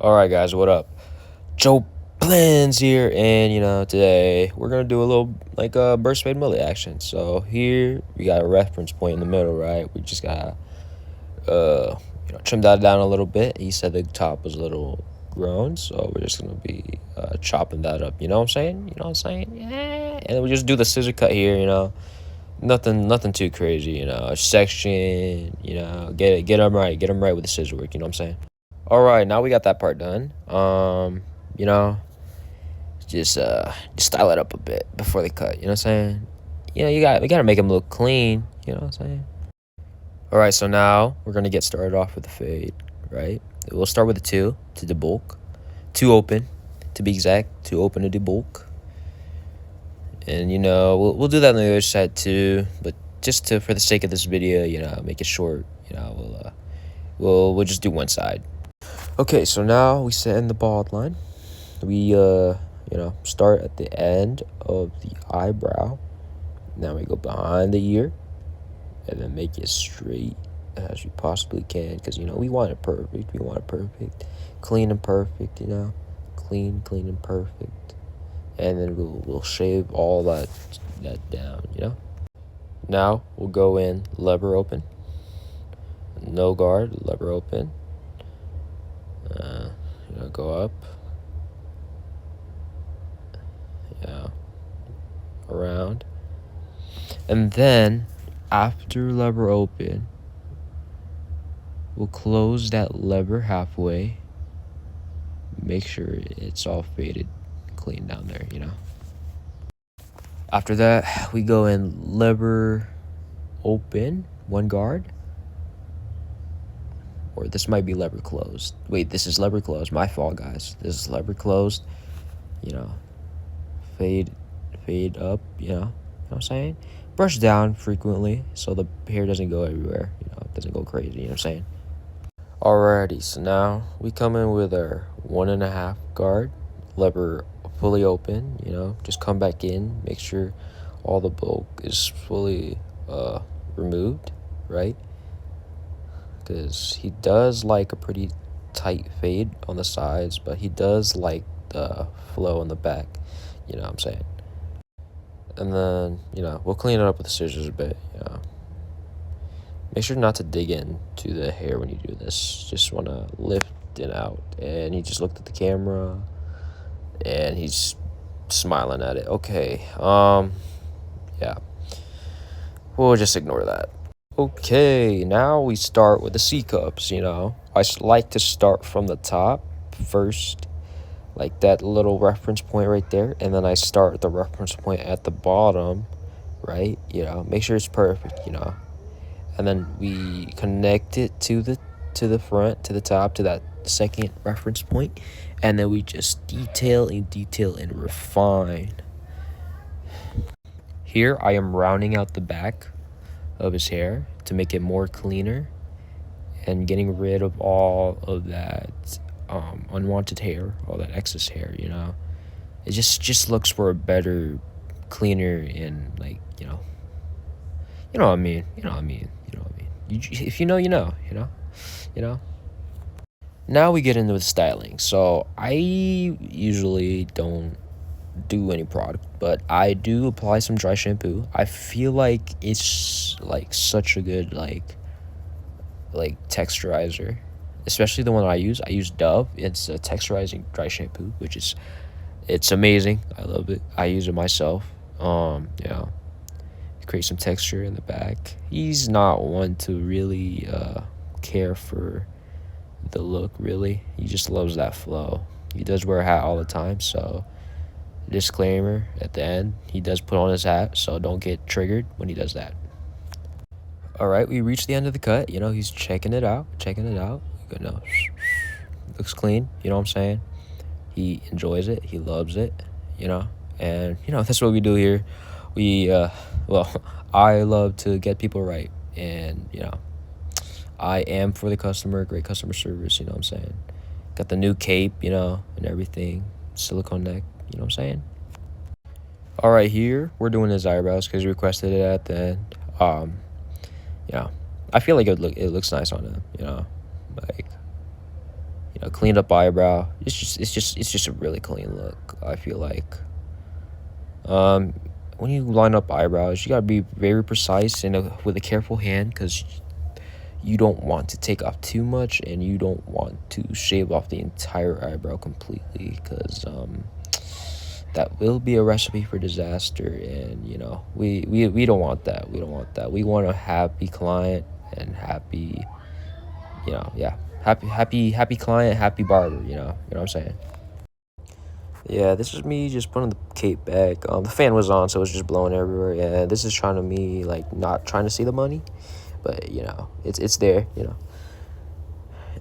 Alright guys, what up? Joe Plans here, and today we're gonna do a little like a burst fade mullet action. So here we got a reference point in the middle, right? We just gotta trim that down a little bit. He said the top was a little grown, so we're just gonna be chopping that up, you know what I'm saying? You know what I'm saying? Yeah. And then we just do the scissor cut here, nothing too crazy, a section, get them right with the scissor work, you know what I'm saying? All right, now we got that part done. You know, just style it up a bit before they cut. You know what I'm saying? We gotta make them look clean. You know what I'm saying? All right, so now we're gonna get started off with the fade. Right? We'll start with a two to debulk, two open, to be exact, two open to debulk, and we'll do that on the other side too. But just to for the sake of this video, make it short. We'll just do one side. Okay, so now we set in the bald line. We, start at the end of the eyebrow. Now we go behind the ear and then make it straight as we possibly can because, we want it perfect. We want it perfect. Clean and perfect, Clean and perfect. And then we'll shave all that down, Now we'll go in lever open. No guard, lever open. Go up, around, and then after lever open, we'll close that lever halfway. Make sure it's all faded clean down there, After that, we go in lever open, one guard. Or this might be lever closed. Wait, this is lever closed. My fault, guys. This is lever closed. Fade up, you know what I'm saying? Brush down frequently so the hair doesn't go everywhere, it doesn't go crazy, you know what I'm saying? Alrighty, so now we come in with our 1.5 guard, lever fully open, just come back in, make sure all the bulk is fully removed, right? Because he does like a pretty tight fade on the sides, but he does like the flow in the back, you know what I'm saying? And then, we'll clean it up with the scissors a bit, Make sure not to dig into the hair when you do this. Just want to lift it out. And he just looked at the camera, and he's smiling at it. Okay, yeah. We'll just ignore that. Okay, now we start with the C-cups, I like to start from the top first, like that little reference point right there, and then I start the reference point at the bottom, right? Make sure it's perfect, and then we connect it to the front, to the top, to that second reference point, and then we just detail and refine. Here I am rounding out the back of his hair to make it more cleaner and getting rid of all of that unwanted hair, all that excess hair, it just looks for a better, cleaner, and you know what I mean, if you know. Now we get into the styling. So I usually don't do any product, but I do apply some dry shampoo. I feel like it's like such a good like texturizer, especially the one I use Dove. It's a texturizing dry shampoo, it's amazing. I love it. I use it myself. Create some texture in the back. He's not one to really care for the look, really. He just loves that flow. He does wear a hat all the time, so disclaimer at the end, he does put on his hat, so don't get triggered when he does that. All right, we reached the end of the cut. He's checking it out. Good, no, looks clean. You know what I'm saying? He enjoys it. He loves it. And that's what we do here. We I love to get people right, and I am for the customer. Great customer service. You know what I'm saying? Got the new cape, and everything. Silicone neck. You know what I'm saying? All right, here we're doing his eyebrows because he requested it at the end. I feel like it looks nice on him. cleaned up eyebrow. It's just a really clean look, I feel like. When you line up eyebrows, you gotta be very precise and with a careful hand, because you don't want to take off too much, and you don't want to shave off the entire eyebrow completely, because that will be a recipe for disaster. And we don't want that. We don't want that. We want a happy client and happy, yeah, happy client, happy barber. You know what I'm saying? Yeah, this is me just putting the cape back. The fan was on, so it was just blowing everywhere. Yeah, this is trying to me like not trying to see the money, but it's there.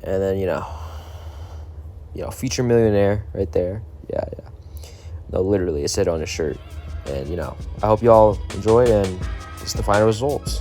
And then future millionaire right there. Yeah, yeah. No, literally, it said on his shirt. And I hope y'all enjoyed, and it's the final results.